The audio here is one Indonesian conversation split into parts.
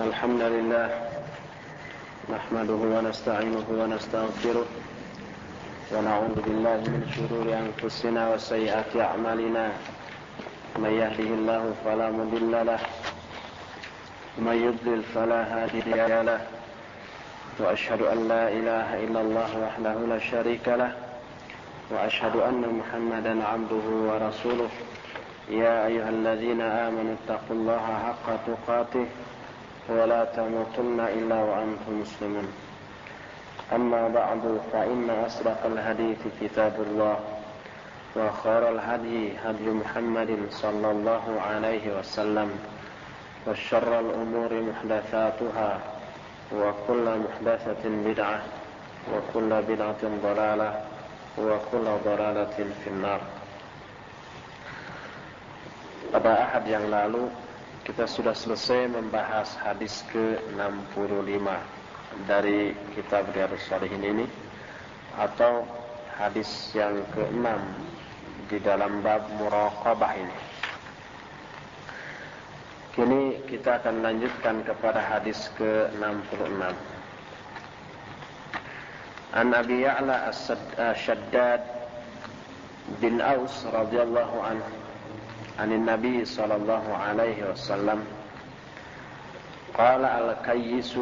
الحمد لله نحمده ونستعينه ونستغفره ونعوذ بالله من شرور أنفسنا وسيئات أعمالنا من يهده الله فلا مضل له ومن يضلل فلا هادي له وأشهد أن لا إله إلا الله وحده لا شريك له وأشهد أن محمدا عبده ورسوله يا أيها الذين آمنوا اتقوا الله حق تقاته ولا تموتن إلا وأنتم مسلمون أما بعد فإن أصدق الحديث كتاب الله وخير الهدي هدي محمد صلى الله عليه وسلم وشر الأمور محدثاتها وكل محدثة بدعة وكل بدعة ضلالة وكل ضلالة في النار. Pada ahad yang lalu kita sudah selesai membahas hadis ke-65 dari kitab Riyadhus Shalihin ini, atau hadis yang ke-6 di dalam bab muraqabah ini. Kini kita akan lanjutkan kepada hadis ke-66. An Abi Ya'la As-Shaddad bin Aus radhiyallahu anhu عن النبي صلى الله عليه وسلم قال الكيس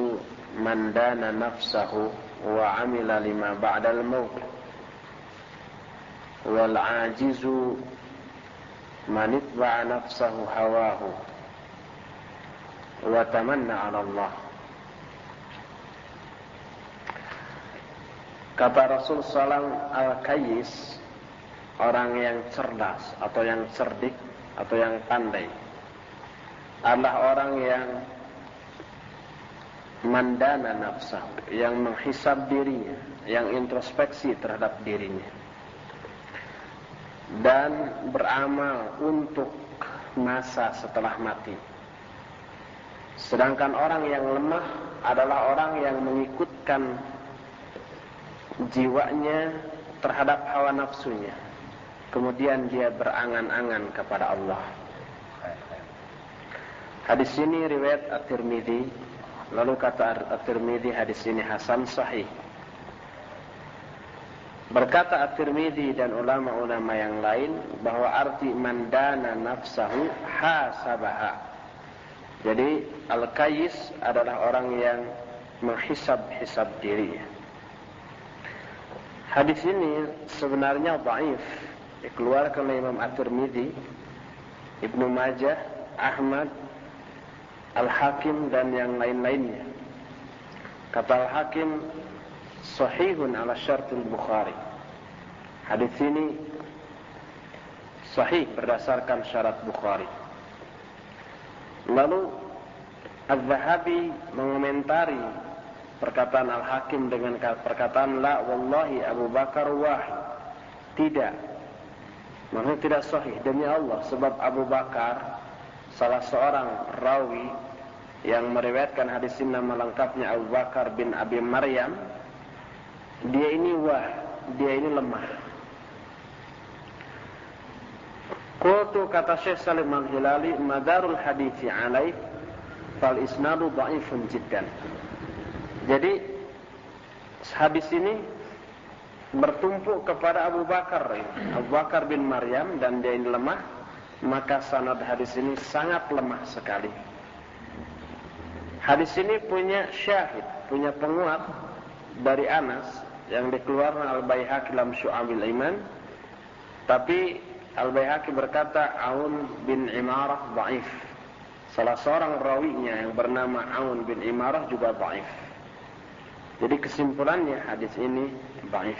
من دان نفسه وعمل لما بعد الموت والعاجز من اتبع نفسه هواه وتمنى على الله. Kata Rasul SAW, al-kayyis, orang yang cerdas atau yang cerdik atau yang pandai, adalah orang yang mandana nafsah, yang menghisab dirinya, yang introspeksi terhadap dirinya, dan beramal untuk masa setelah mati. Sedangkan orang yang lemah adalah orang yang mengikutkan jiwanya terhadap hawa nafsunya, kemudian dia berangan-angan kepada Allah. Hadis ini riwayat At-Tirmidzi. Lalu kata At-Tirmidzi, hadis ini hasan sahih. Berkata At-Tirmidzi dan ulama-ulama yang lain bahwa arti mandana nafsahu hasabaha. Jadi al-kayyis adalah orang yang menghisab-hisab dirinya. Hadis ini sebenarnya dhaif, dikeluarkan oleh Imam At-Tirmidzi, Ibnu Majah, Ahmad, Al-Hakim dan yang lain-lainnya. Kata Al-Hakim, sahihun ala syartul Bukhari. Hadis ini sahih berdasarkan syarat Bukhari. Lalu Az-Zahabi mengomentari perkataan Al-Hakim dengan perkataan la wallahi Abu Bakar wahid. Tidak, maksudnya tidak sahih, demi Allah, sebab Abu Bakar salah seorang rawi yang meriwayatkan hadis ini, nama lengkapnya Abu Bakar bin Abi Maryam, dia ini lemah. Qultu, kata Syekh Salim Al-Hilali, madarul hadithi alaih fal isnadu dha'ifun jiddan. Jadi hadis ini bertumpu kepada Abu Bakar bin Maryam, dan dia ini lemah, maka sanad hadis ini sangat lemah sekali. Hadis ini punya syahid, punya penguat dari Anas yang dikeluarkan Al-Baihaqi dalam Syu'abil Iman, tapi Al-Baihaqi berkata Aun bin Imarah dhaif. Salah seorang rawinya yang bernama Aun bin Imarah juga dhaif. Jadi kesimpulannya hadis ini dhaif.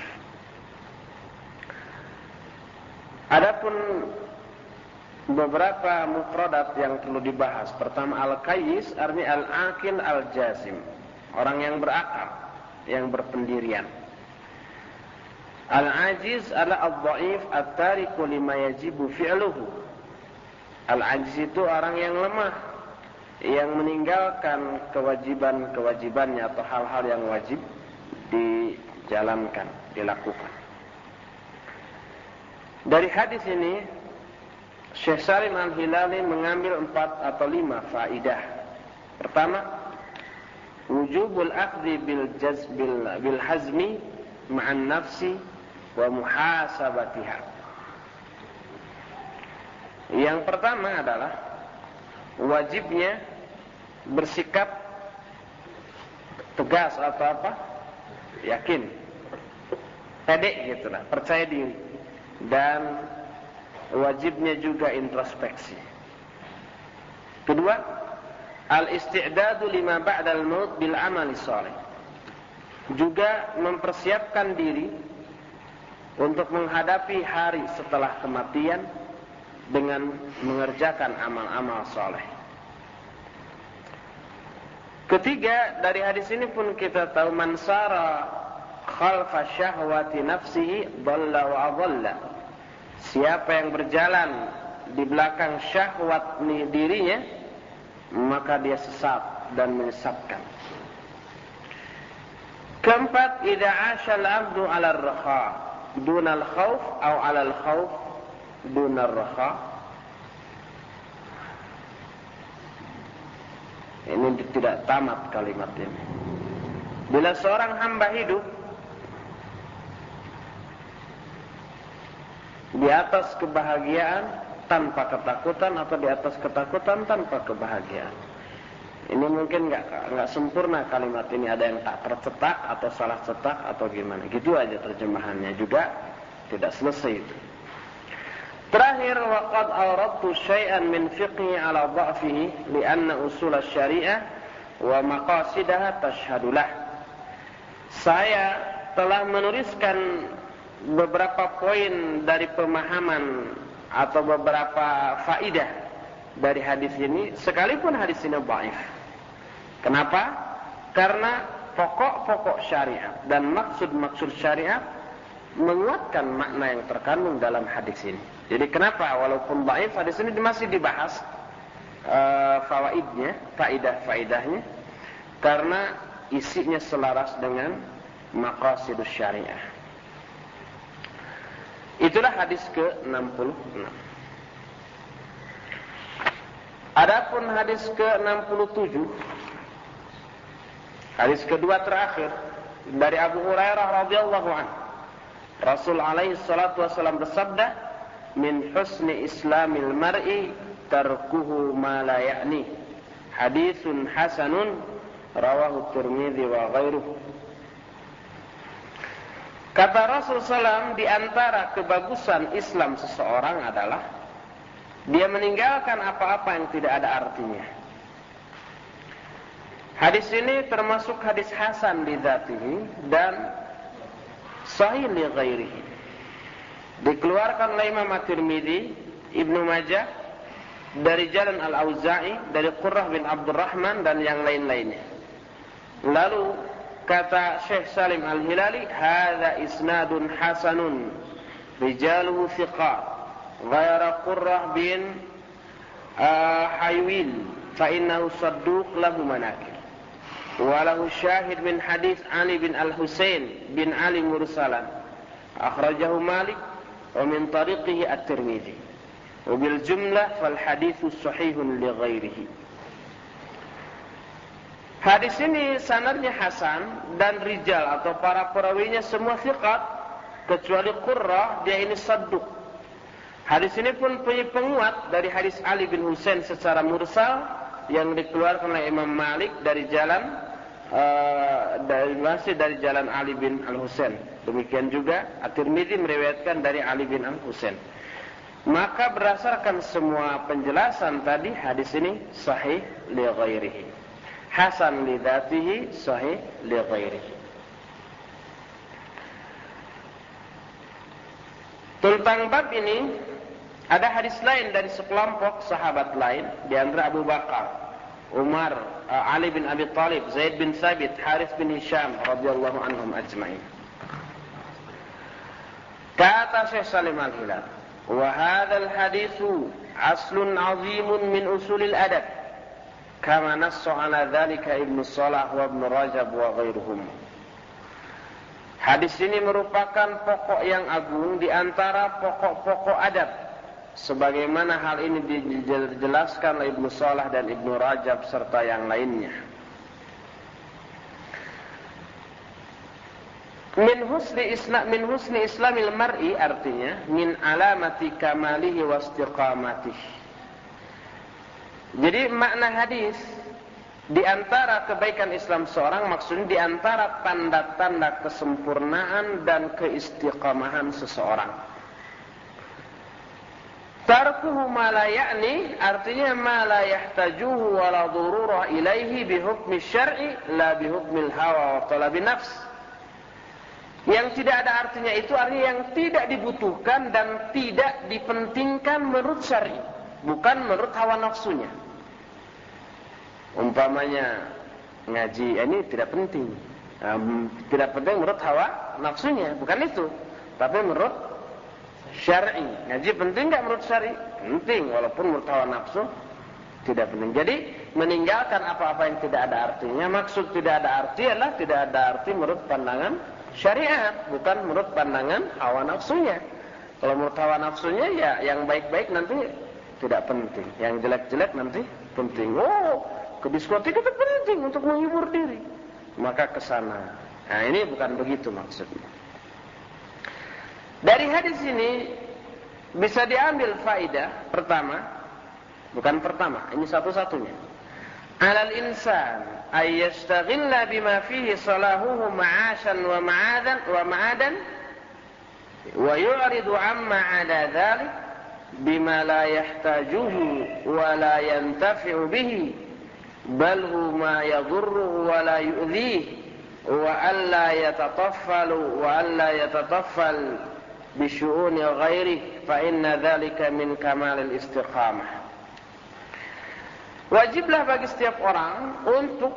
Adapun beberapa mufradat yang perlu dibahas. Pertama, al-kayyis artinya al-aqil al-jazim, orang yang berakal, yang berpendirian. Al-ajiz adalah al-dhaif at-tariku lima yajibu fi'luhu. Al-ajiz itu orang yang lemah, yang meninggalkan kewajiban-kewajibannya atau hal-hal yang wajib dijalankan, dilakukan. Dari hadis ini Syekh Salim Al-Hilali mengambil 4 atau 5 faidah. Pertama, wujubul akhdhi bil hazmi ma'an nafsi wa muhasabatiha. Yang pertama adalah wajibnya bersikap tegas atau apa? Yakin, pede gitulah, percaya diri, dan wajibnya juga introspeksi. Kedua, al-isti'dadu lima ba'dal maut bil amali shalih. Juga mempersiapkan diri untuk menghadapi hari setelah kematian dengan mengerjakan amal-amal saleh. Ketiga, dari hadis ini pun kita tahu man sara khalfa syahwati nafsihi dhalla wa adalla. Siapa yang berjalan di belakang syahwat dirinya, maka dia sesat dan menyesatkan. Keempat, idza 'asha al-'abdu 'ala ar-raha duna al-khauf aw 'ala al-khauf duna ar-raha. Ini tidak tamat kalimat ini. Bila seorang hamba hidup di atas kebahagiaan tanpa ketakutan atau di atas ketakutan tanpa kebahagiaan. Ini mungkin nggak sempurna kalimat ini, ada yang tak tercetak atau salah cetak atau gimana. Gitu aja terjemahannya juga tidak selesai itu. Terakhir, waqad awradtu syai'an min fiqhi ala dha'fihi li'anna usul asy-syari'ah wa maqasidaha tashhadulah. Saya telah menuliskan beberapa poin dari pemahaman atau beberapa faidah dari hadis ini, sekalipun hadis ini dhaif. Kenapa? Karena pokok-pokok syariat dan maksud-maksud syariat menguatkan makna yang terkandung dalam hadis ini. Jadi kenapa walaupun dhaif hadis ini masih dibahas fawaidnya, faidah-faidahnya, karena isinya selaras dengan maqasidus syariah. Itulah hadis ke-66. Adapun hadis ke-67, hadis kedua terakhir dari Abu Hurairah radhiyallahu anhu. Rasul alaihi salatu wasallam bersabda, "Min husni islamil mar'i tarkuhu ma la ya'ni." Haditsun hasanun rawahu Tirmidzi wa ghairuhu. Kata Rasul sallam, di antara kebagusan Islam seseorang adalah dia meninggalkan apa-apa yang tidak ada artinya. Hadis ini termasuk hadis hasan li dzatihi dan sahih li ghairihi. Dikeluarkan oleh Imam At-Tirmidzi, Ibnu Majah dari jalan Al-Auza'i, dari Qurrah bin Abdurrahman dan yang lain-lainnya. Lalu kata Syekh Salim Al-Hilali, hadza isnadun hasanun rijaluhu thiqat ghayra Qurrah bin Haywil fa innahu sadduq lahu manakir. Walahu syahid min hadis Ali bin Al-Husain bin Ali mursalan akhrajahu Malik wa min tariqihi At-Tirmidzi wa bil jumlah fal haditsu sahihun li ghairihi. Hadis ini sanadnya hasan dan rijal atau para perawinya semua thiqat kecuali Qurrah, dia ini sadduq. Hadis ini pun punya penguat dari hadis Ali bin Husain secara mursal yang dikeluarkan oleh Imam Malik dari jalan masih dari jalan Ali bin Al-Husain. Demikian juga At-Tirmidzi meriwayatkan dari Ali bin Al-Husain. Maka berdasarkan semua penjelasan tadi, hadis ini sahih li ghairihi, hasan li dzatihi, sahih li ghairihi. Tentang bab ini ada hadis lain dari sekelompok sahabat lain, di antara Abu Bakar, Umar, Ali bin Abi Thalib, Zaid bin Thabit, Harith bin Hisham radhiyallahu anhum ajma'in. Kata Syekh Salim Al-Hilal, wa hadzal haditsu aslun 'azimun min usulil adab, kama nassa 'ala dzalika Ibnu Shalah wa Ibnu Rajab wa ghairuhum. Hadis ini merupakan pokok yang agung di antara pokok-pokok adab, sebagaimana hal ini dijelaskan oleh Ibnu Shalah dan Ibnu Rajab serta yang lainnya. min husni islamil mar'i artinya min alamati kamalihi wa istiqamatih. Jadi makna hadis di antara kebaikan Islam seorang maksudnya di antara tanda-tanda kesempurnaan dan keistiqamahan seseorang. Tarkuhu ma la ya'ni artinya ma la yahtajuhu wa la dhurura ilaihi bi hukmi syar'i la bi hukmil hawa wa talabi nafs. Yang tidak ada artinya itu artinya yang tidak dibutuhkan dan tidak dipentingkan menurut syar'i, bukan menurut hawa nafsunya. Umpamanya ngaji ini tidak penting, tidak penting menurut hawa nafsunya, bukan itu, tapi menurut syar'i. Ngaji penting nggak menurut syar'i? Penting, walaupun menurut hawa nafsu tidak penting. Jadi meninggalkan apa-apa yang tidak ada artinya. Maksud tidak ada arti adalah tidak ada arti menurut pandangan syariat, bukan menurut pandangan hawa nafsunya. Kalau menurut hawa nafsunya ya yang baik-baik nanti tidak penting, yang jelek-jelek nanti penting. Oh, ke diskotik itu penting untuk menghibur diri, maka ke sana. Nah, ini bukan begitu maksudnya. Dari hadis ini bisa diambil faidah pertama, bukan pertama, ini satu-satunya. Alal insan ay yastaghilla bima fihi salahuhu ma'ashan wa ma'adan wa yu'ridu amma 'ada dhalik bima la yahtajuhu wa la yantafi'u bihi bal huma yadurruhu wa la yu'dhihi wa alla yatataffal bisyu'uni ghairihi fa inna dhalika min kamalil istiqamah. Wajiblah bagi setiap orang untuk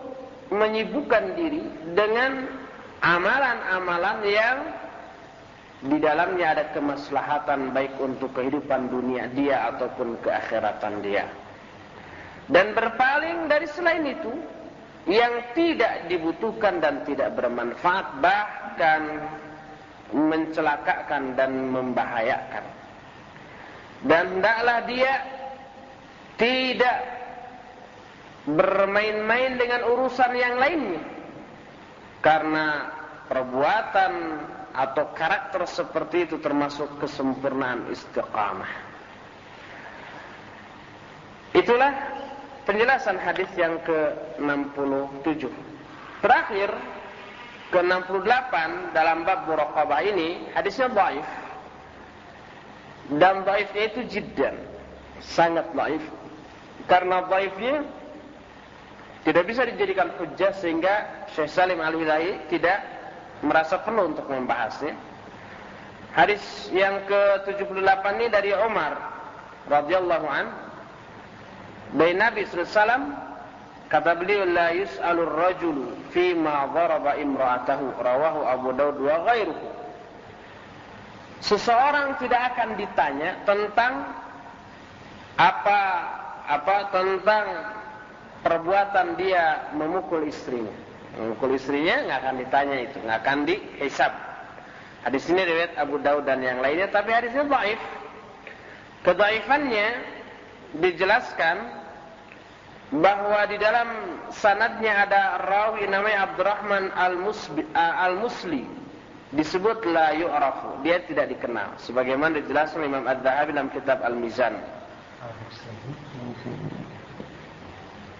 menyibukkan diri dengan amalan-amalan yang di dalamnya ada kemaslahatan baik untuk kehidupan dunia dia ataupun keakhiratan dia. Dan berpaling dari selain itu yang tidak dibutuhkan dan tidak bermanfaat, bahkan mencelakakan dan membahayakan. Dan hendaklah dia tidak bermain-main dengan urusan yang lainnya, karena perbuatan atau karakter seperti itu termasuk kesempurnaan istiqamah. Itulah penjelasan hadis yang ke-67. Terakhir, ke-68 dalam bab muraqabah ini, hadisnya dhaif. Dan dhaifnya itu jiddan, sangat dhaif. Karena dhaifnya tidak bisa dijadikan hujjah sehingga Syekh Salim Al-Hilali tidak merasa perlu untuk membahasnya. Hadis yang ke-78 ini dari Umar radhiyallahu an, dari Nabi sallallahu alaihi wasallam, kata beliau, la yus'alur rajulu fi ma daraba imra'atahu, rawahu Abu Daud wa ghairuhu. Seseorang tidak akan ditanya tentang tentang perbuatan dia memukul istrinya. Memukul istrinya nggak akan ditanya itu, nggak akan dihisab. Hadis ini riwayat Abu Daud dan yang lainnya, tapi hadisnya dhaif. Kedhaifannya dijelaskan bahwa di dalam sanadnya ada rawi namanya Abdurrahman Al-Musli, disebut la yu'rafu, dia tidak dikenal, sebagaimana dijelaskan Imam Adz-Dzahabi dalam kitab Al-Mizan.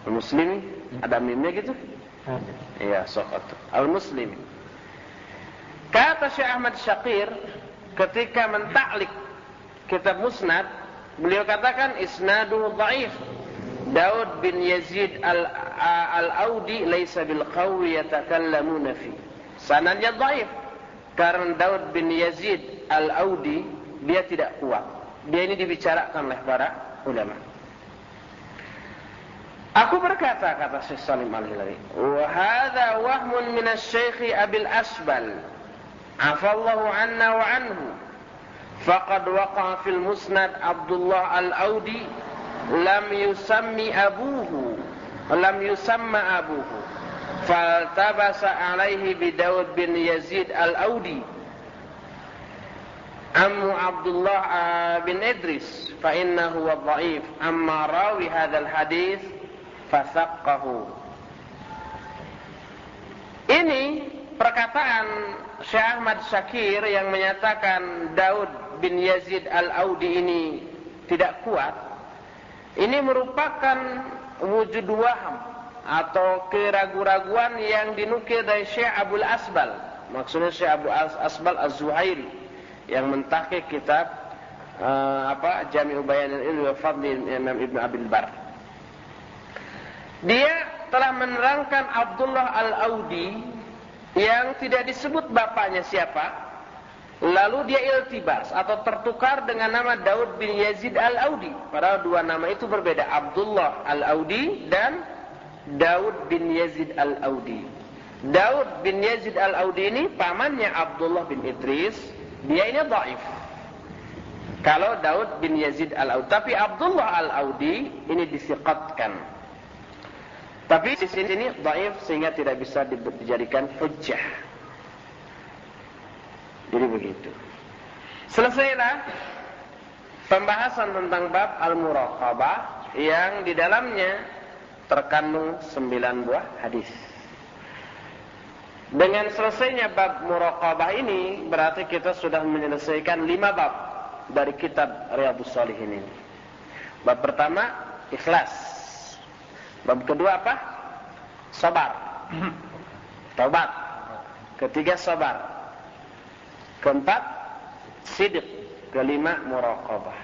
Al-Muslimi, ada mimnya gitu? Iya, sokot. Al-Muslimi. Kata Syekh Ahmad Syakir ketika mentaklik kitab Musnad, beliau katakan isnadu dhaif. Daud bin Yazid al-Audi laisa bil qawi yatakallamuna fi. Sanadnya dhaif karena Daud bin Yazid al-Audi dia tidak kuat. Dia ini dibicarakan oleh para ulama. Aku berkata, kata Syekh Salim Al-Hilali, wa hadha wahmun min asy-Syaikh Abil Asbal, afallahu anna wa anhu, faqad waqa'a fil Musnad Abdullah Al-Audi lam yusamma abuhu, faltabasa alaihi bi Daud bin Yazid Al-Audi ammu Abdullah bin Idris fa innahu dhaif, amma rawi hadzal hadis fasaqqahu. Ini perkataan Syekh Ahmad Syakir yang menyatakan Daud bin Yazid al-Audi ini tidak kuat, ini merupakan wujud waham atau keraguan-raguan yang dinukil dari Syekh Abul Asbal. Maksudnya Syekh Abu Asbal Az-Zuhairi yang mentahqiq kitab Jami'u Bayanil Ilmi wa Fadli Imam Ibn Abil Bar. Dia telah menerangkan Abdullah al-Audi yang tidak disebut bapaknya siapa, lalu dia iltibas atau tertukar dengan nama Daud bin Yazid al-Audi. Padahal dua nama itu berbeda, Abdullah al-Audi dan Daud bin Yazid al-Audi. Daud bin Yazid al-Audi ini pamannya Abdullah bin Idris, dia ini dhaif. Kalau Daud bin Yazid al-Audi, tapi Abdullah al-Audi ini disiqatkan. Tapi di sini dhaif sehingga tidak bisa dijadikan hujjah. Jadi begitu. Selesailah pembahasan tentang bab al-muraqabah yang di dalamnya terkandung 9 buah hadis. Dengan selesainya bab muraqabah ini berarti kita sudah menyelesaikan 5 bab dari kitab Riyadhus Shalihin ini. Bab pertama ikhlas. Bab kedua apa? Sabar. Taubat. Ketiga sabar. Keempat sidq. Kelima muraqabah.